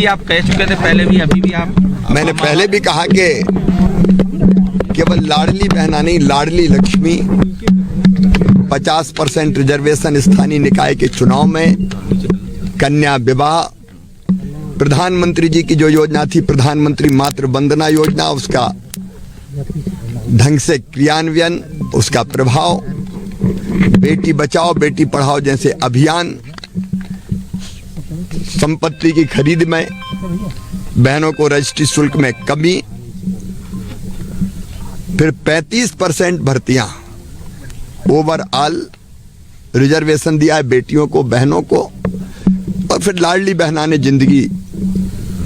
आप कह चुके थे पहले भी, अभी भी आप? मैंने पहले भी कहा कि केवल लाडली बहना नहीं, लाडली लक्ष्मी 50% रिजर्वेशन स्थानीय निकाय के चुनाव में, कन्या विवाह, प्रधानमंत्री जी की जो योजना थी प्रधानमंत्री मातृ वंदना योजना, उसका ढंग से क्रियान्वयन, उसका प्रभाव, बेटी बचाओ बेटी पढ़ाओ जैसे अभियान, संपत्ति की खरीद में बहनों को रजिस्ट्री शुल्क में कमी, फिर 35% भर्तियां, ओवरऑल रिजर्वेशन दिया है बेटियों को, बहनों को, और फिर लाडली बहना ने जिंदगी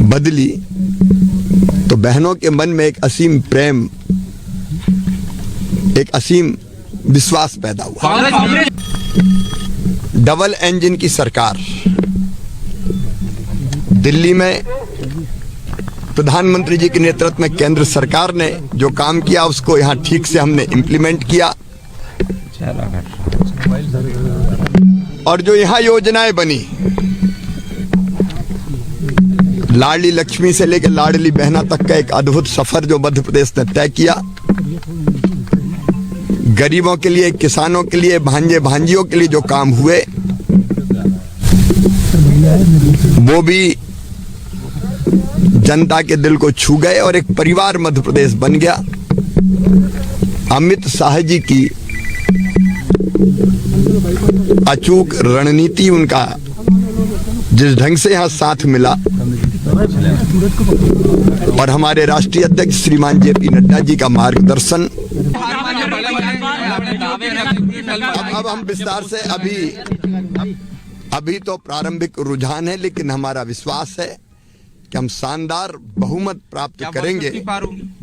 बदली। तो बहनों के मन में एक असीम प्रेम, एक असीम विश्वास पैदा हुआ। डबल इंजन की सरकार दिल्ली में प्रधानमंत्री जी के नेतृत्व में केंद्र सरकार ने जो काम किया उसको यहां ठीक से हमने इंप्लीमेंट किया, और जो यहां योजनाएं बनी, लाडली लक्ष्मी से लेकर लाडली बहना तक का एक अद्भुत सफर जो मध्य प्रदेश ने तय किया, गरीबों के लिए, किसानों के लिए, भांजे भांजियों के लिए जो काम हुए वो भी जनता के दिल को छू गए और एक परिवार मध्य प्रदेश बन गया। अमित शाह जी की अचूक रणनीति, उनका जिस ढंग से यहां साथ मिला, और हमारे राष्ट्रीय अध्यक्ष श्रीमान जेपी नड्डा जी का मार्गदर्शन, अब हम विस्तार से अभी तो प्रारंभिक रुझान है, लेकिन हमारा विश्वास है कि हम शानदार बहुमत प्राप्त करेंगे।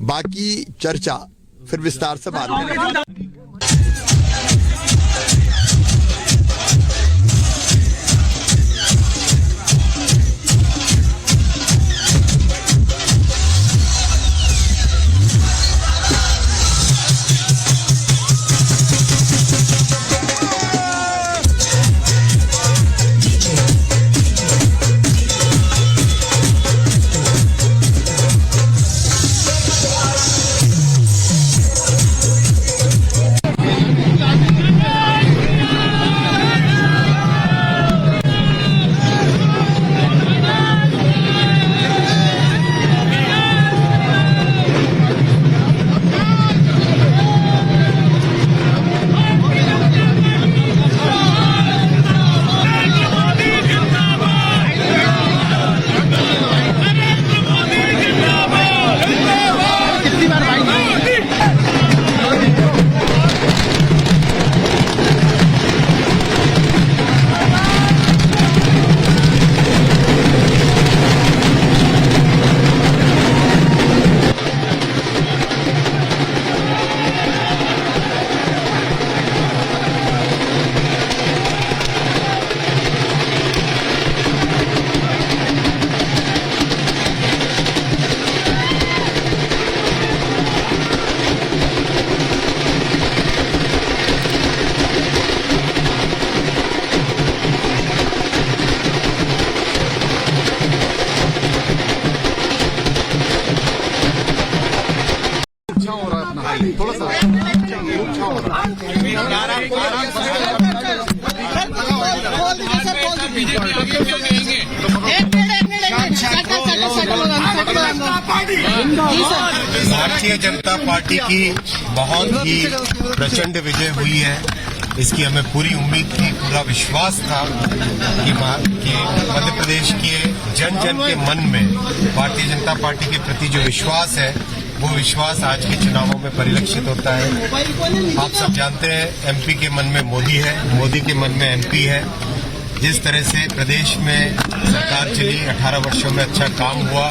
बाकी चर्चा फिर विस्तार से बात करेंगे। भारतीय जनता पार्टी की बहुत ही प्रचंड विजय हुई है। इसकी हमें पूरी उम्मीद थी, पूरा विश्वास था कि मध्य प्रदेश के जन जन के मन में भारतीय जनता पार्टी के प्रति जो विश्वास है वो विश्वास आज के चुनावों में परिलक्षित होता है। आप सब जानते हैं एमपी के मन में मोदी है, मोदी के मन में एमपी है। जिस तरह से प्रदेश में सरकार चली, 18 वर्षों में अच्छा काम हुआ,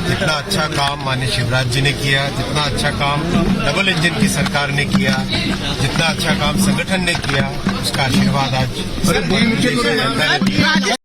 जितना अच्छा काम माननीय शिवराज जी ने किया, जितना अच्छा काम डबल इंजन की सरकार ने किया, जितना अच्छा काम संगठन ने किया, उसका आशीर्वाद आज जनता ने दिया।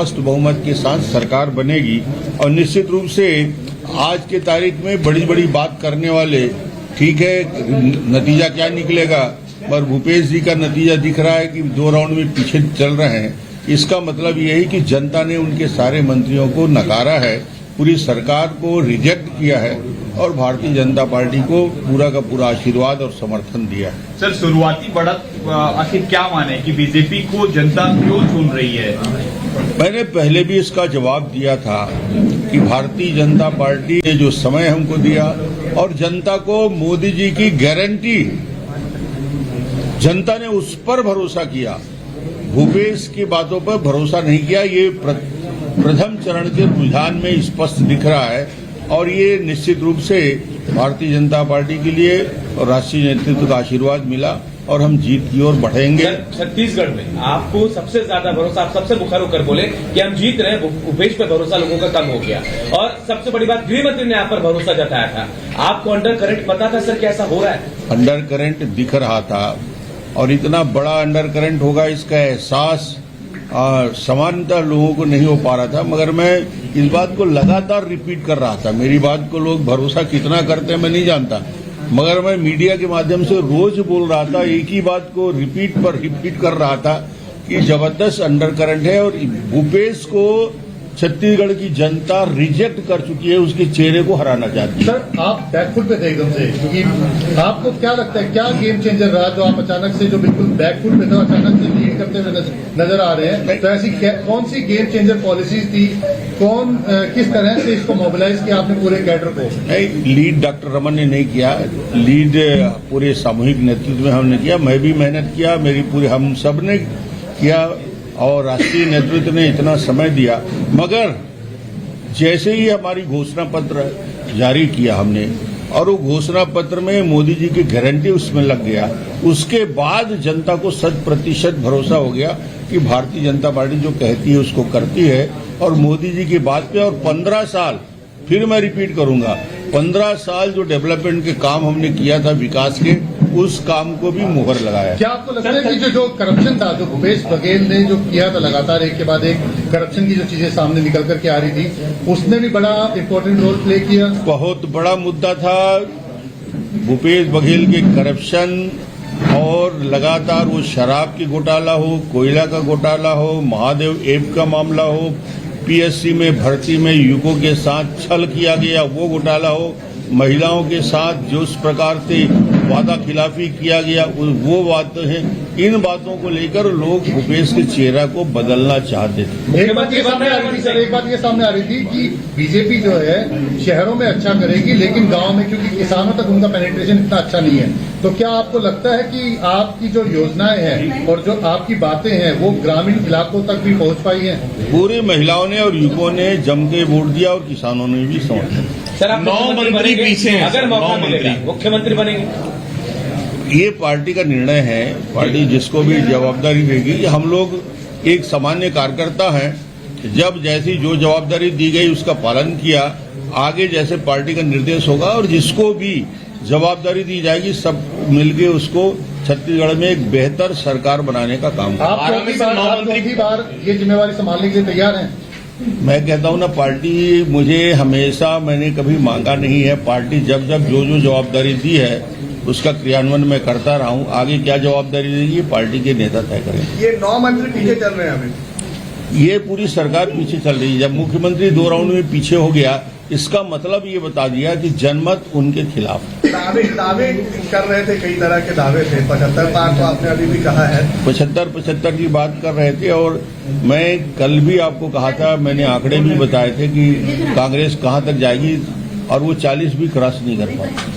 स्पष्ट बहुमत के साथ सरकार बनेगी। और निश्चित रूप से आज के तारीख में बड़ी बड़ी बात करने वाले, ठीक है नतीजा क्या निकलेगा, पर भूपेश जी का नतीजा दिख रहा है कि 2 राउंड में पीछे चल रहे हैं। इसका मतलब यह है कि जनता ने उनके सारे मंत्रियों को नकारा है, पूरी सरकार को रिजेक्ट किया है और भारतीय जनता पार्टी को पूरा का पूरा आशीर्वाद और समर्थन दिया है। सर, शुरुआती बढ़त आखिर क्या माने कि बीजेपी को जनता क्यों चुन रही है? मैंने पहले भी इसका जवाब दिया था कि भारतीय जनता पार्टी ने जो समय हमको दिया और जनता को मोदी जी की गारंटी, जनता ने उस पर भरोसा किया, भूपेश की बातों पर भरोसा नहीं किया। ये प्रथम चरण के रुझान में स्पष्ट दिख रहा है और ये निश्चित रूप से भारतीय जनता पार्टी के लिए और राष्ट्रीय नेतृत्व का आशीर्वाद मिला और हम जीत की ओर बढ़ेंगे। छत्तीसगढ़ में आपको सबसे ज्यादा भरोसा, आप सबसे मुखर होकर बोले कि हम जीत रहे हैं, भूपेश पर भरोसा लोगों का कम हो गया। और सबसे बड़ी बात, गृह मंत्री ने आप पर भरोसा जताया था। आपको अंडर करंट पता था सर कि ऐसा हो रहा है? अंडर करंट दिख रहा था और इतना बड़ा अंडर करंट होगा इसका एहसास सामान्यतः लोगों को नहीं हो पा रहा था, मगर मैं इस बात को लगातार रिपीट कर रहा था। मेरी बात को लोग भरोसा कितना करते हैं मैं नहीं जानता, मगर मैं मीडिया के माध्यम से रोज बोल रहा था, एक ही बात को रिपीट कर रहा था कि जबरदस्त अंडर करंट है और भूपेश को छत्तीसगढ़ की जनता रिजेक्ट कर चुकी है, उसके चेहरे को हराना चाहती है। सर, आप बैकफुट पे थे एकदम से, क्योंकि आपको क्या लगता है क्या गेम चेंजर रहा जो आप अचानक से, जो बिल्कुल बैकफुट पे था, अचानक से लीड करते हुए नजर आ रहे हैं? तो ऐसी कौन सी गेम चेंजर पॉलिसीज थी, किस तरह से इसको मोबिलाइज किया आपने पूरे कैडर को? नहीं, लीड डॉक्टर रमन ने नहीं किया, लीड पूरे सामूहिक नेतृत्व में हमने किया। मैं भी मेहनत किया, मेरी पूरी हम सब ने किया और राष्ट्रीय नेतृत्व ने इतना समय दिया। मगर जैसे ही हमारी घोषणा पत्र जारी किया हमने और वो घोषणा पत्र में मोदी जी की गारंटी उसमें लग गया, उसके बाद जनता को 100% भरोसा हो गया कि भारतीय जनता पार्टी जो कहती है उसको करती है और मोदी जी की बात पे। और 15 साल, फिर मैं रिपीट करूंगा, 15 साल जो डेवलपमेंट के काम हमने किया था विकास के, उस काम को भी मुहर लगाया। क्या आपको लगता है कि जो करप्शन था, जो भूपेश बघेल ने जो किया था, लगातार एक के बाद एक करप्शन की जो चीजें सामने निकल करके आ रही थी, उसने भी बड़ा इंपॉर्टेंट रोल प्ले किया? बहुत बड़ा मुद्दा था भूपेश बघेल के करप्शन और लगातार वो शराब की घोटाला हो, कोयला का घोटाला हो, महादेव ऐप का मामला हो, पीएससी में भर्ती में युवकों के साथ छल किया गया वो घोटाला हो, महिलाओं के साथ जो उस प्रकार से वादा खिलाफी किया गया वो बातें हैं। इन बातों को लेकर लोग भूपेश के चेहरा को बदलना चाहते थे। एक बात ये सामने आ रही थी सर, एक बात ये सामने आ रही थी कि बीजेपी जो है शहरों में अच्छा करेगी, लेकिन गांव में, क्योंकि किसानों तक उनका पेनिट्रेशन इतना अच्छा नहीं है, तो क्या आपको लगता है कि आपकी जो योजनाएं हैं और जो आपकी बातें हैं वो ग्रामीण इलाकों तक भी पहुंच पाई हैं? पूरी महिलाओं ने और युवकों ने जम के वोट दिया और किसानों ने भी समर्थन। सर, आप 9 मंत्री पीछे हैं, अगर मौका मिलेगा मुख्यमंत्री बनेंगे? ये पार्टी का निर्णय है, पार्टी जिसको भी जवाबदारी देगी। हम लोग एक सामान्य कार्यकर्ता हैं, जब जैसी जो जवाबदारी दी गई उसका पालन किया, आगे जैसे पार्टी का निर्देश होगा और जिसको भी जवाबदारी दी जाएगी सब मिलके उसको छत्तीसगढ़ में एक बेहतर सरकार बनाने का काम करें। आप चौथी बार ये जिम्मेवारी संभालने के लिए तैयार हैं? मैं कहता हूं ना, पार्टी मुझे हमेशा, मैंने कभी मांगा नहीं है। पार्टी जब जब जो जवाबदारी दी है उसका क्रियान्वयन मैं करता रहा हूं। आगे क्या जवाबदारी देगी पार्टी के नेता तय करेंगे। ये 9 मंत्री पीछे चल रहे हैं अभी, ये पूरी सरकार पीछे चल रही है। जब मुख्यमंत्री 2 राउंड में पीछे हो गया, इसका मतलब ये बता दिया कि जनमत उनके खिलाफ। दावे कर रहे थे, कई तरह के दावे थे, 75 पार तो आपने अभी भी कहा है, 75 की बात कर रहे थे। और मैं कल भी आपको कहा था, मैंने आंकड़े भी बताए थे कि कांग्रेस कहां तक जाएगी और वो 40 भी क्रॉस नहीं कर पाई।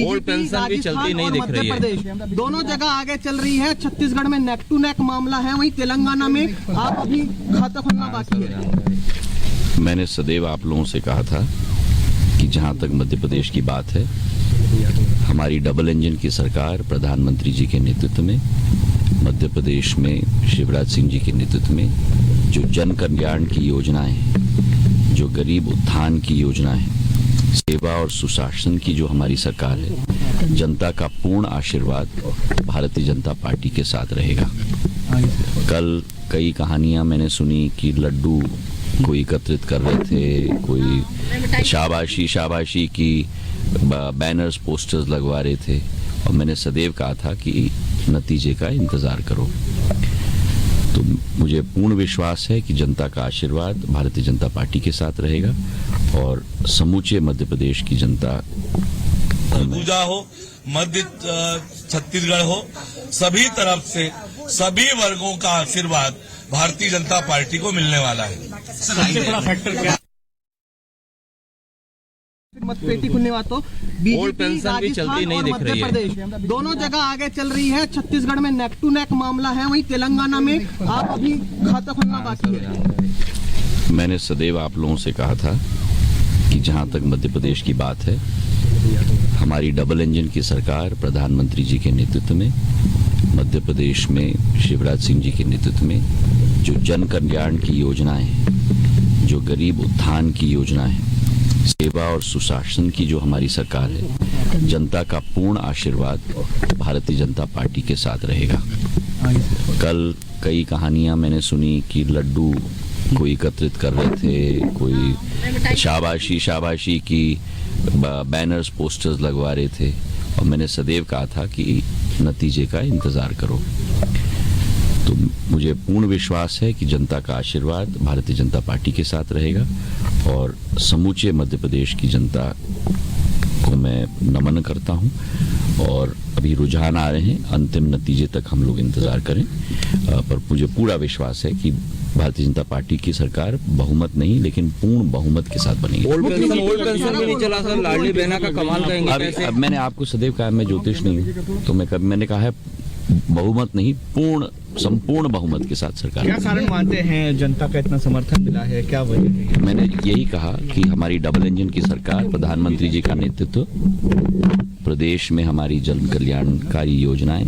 ओल्ड पेंशन भी चलती नहीं दिख रही है। प्रदेश दोनों जगह आगे चल रही है। छत्तीसगढ़ में नेक टू नेक मामला है, वहीं तेलंगाना में आप अभी खाता खोलना बाकी है। मैंने सदैव आप लोगों से कहा था कि जहां तक मध्य प्रदेश की बात है, हमारी डबल इंजन की सरकार प्रधानमंत्री जी के नेतृत्व में, मध्य प्रदेश में शिवराज सिंह जी के नेतृत्व में जो जन कल्याण की योजनाएं हैं, जो गरीब उत्थान की योजनाएं हैं, सेवा और सुशासन की जो हमारी सरकार है, जनता का पूर्ण आशीर्वाद भारतीय जनता पार्टी के साथ रहेगा। कल कई कहानियां मैंने सुनी कि लड्डू कोई एकत्रित कर रहे थे, कोई शाबाशी की बैनर्स पोस्टर्स लगवा रहे थे, और मैंने सदैव कहा था कि नतीजे का इंतजार करो। तो मुझे पूर्ण विश्वास है कि जनता का आशीर्वाद भारतीय जनता पार्टी के साथ रहेगा और समूचे मध्य प्रदेश की जनता, सरगुजा हो, मध्य छत्तीसगढ़ हो, सभी तरफ से सभी वर्गों का आशीर्वाद भारतीय जनता पार्टी को मिलने वाला है। सबसे बड़ा फैक्टर क्या? मतपेटी खुलने वालों ओल्ड पेंशन भी चलती नहीं दिख रही है। प्रदेश दोनों जगह आगे चल रही है। छत्तीसगढ़ में नेक टू नेक मामला है, वहीं तेलंगाना में आप अभी खाता खोलना बाकी है। मैंने सदैव आप लोगों से कहा था कि जहां तक मध्य प्रदेश की बात है, हमारी डबल इंजन की सरकार प्रधानमंत्री जी के नेतृत्व में, मध्य प्रदेश में शिवराज सिंह जी के नेतृत्व में जो जन कल्याण की योजनाएं हैं, जो गरीब उत्थान की योजनाएं हैं, सेवा और सुशासन की जो हमारी सरकार है, जनता का पूर्ण आशीर्वाद भारतीय जनता पार्टी के साथ रहेगा। कल कई कहानियां मैंने सुनी कि लड्डू कोई एकत्रित कर रहे थे, कोई शाबाशी की बैनर्स पोस्टर्स लगवा रहे थे, और मैंने सदैव कहा था कि नतीजे का इंतजार करो। तो मुझे पूर्ण विश्वास है कि जनता का आशीर्वाद भारतीय जनता पार्टी के साथ रहेगा और समूचे मध्य प्रदेश की जनता को मैं नमन करता हूं। और अभी रुझान आ रहे हैं, अंतिम नतीजे तक हम लोग इंतजार करें, पर मुझे पूरा विश्वास है कि भारतीय जनता पार्टी की सरकार बहुमत नहीं लेकिन पूर्ण बहुमत के साथ बनेगी। ओल्ड पेंशन भी नहीं चला सर, लाडली बहना का कमाल कहेंगे कैसे? अब मैंने आपको सदैव कहा मैं ज्योतिष नहीं हूँ, तो मैंने कहा है बहुमत नहीं, संपूर्ण बहुमत के साथ सरकार। क्या कारण मानते हैं जनता का इतना समर्थन मिला है, क्या वजह है? मैंने यही कहा कि हमारी डबल इंजन की सरकार, प्रधानमंत्री जी का नेतृत्व, प्रदेश में हमारी जन कल्याणकारी योजनाएं,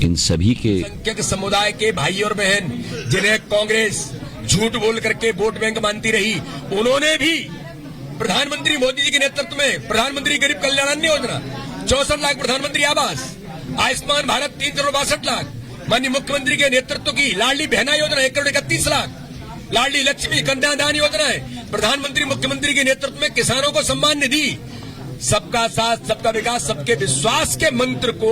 इन सभी के संख्यक समुदाय के भाई और बहन जिन्हें कांग्रेस झूठ बोल करके वोट बैंक मानती रही, उन्होंने भी प्रधानमंत्री मोदी जी के नेतृत्व में प्रधानमंत्री गरीब कल्याण अन्न योजना, 64 लाख प्रधानमंत्री आवास, आयुष्मान भारत 3 करोड़ 62 लाख, माननीय मुख्यमंत्री के नेतृत्व की लाडली बहना योजना 1 करोड़ 31 लाख, लाडली लक्ष्मी कन्यादान योजना है, प्रधानमंत्री मुख्यमंत्री के नेतृत्व में किसानों को सम्मान निधि, सबका साथ सबका विकास सबके विश्वास के मंत्र को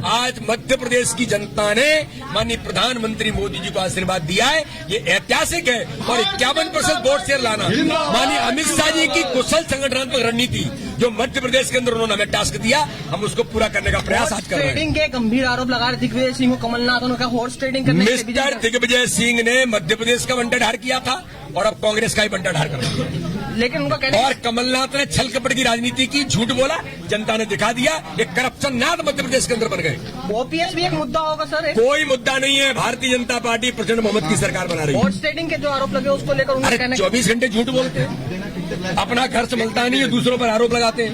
आज मध्य प्रदेश की जनता ने माननीय प्रधानमंत्री मोदी जी को आशीर्वाद दिया है। ये ऐतिहासिक है। और 51% वोट शेयर लाना माननीय अमित शाह जी की कुशल संगठनात्मक रणनीति जो मध्य प्रदेश के अंदर उन्होंने हमें टास्क दिया, हम उसको पूरा करने का प्रयास आज कर रहे हैं। ट्रेडिंग के गंभीर आरोप लगा रहे दिग्विजय सिंह को कमलनाथ का हॉर्स ट्रेडिंग करने मिस्टर दिग्विजय सिंह ने मध्य प्रदेश का बंटाढार किया था और अब कांग्रेस का ही बंटाढार कर रहा है। लेकिन उनका कहना और कमलनाथ ने छल कपट की राजनीति की, झूठ बोला, जनता ने दिखा दिया, ये करप्शन नाथ मध्य प्रदेश के अंदर बन गए। ओपीएस भी एक मुद्दा होगा सर? कोई मुद्दा नहीं है। भारतीय जनता पार्टी प्रचंड बहुमत की सरकार बना रही है। हॉर्स ट्रेडिंग के जो आरोप लगे उसको लेकर उनका कहना 24 घंटे झूठ बोलते हैं, अपना घर संभलता नहीं है, दूसरों पर आरोप लगाते हैं।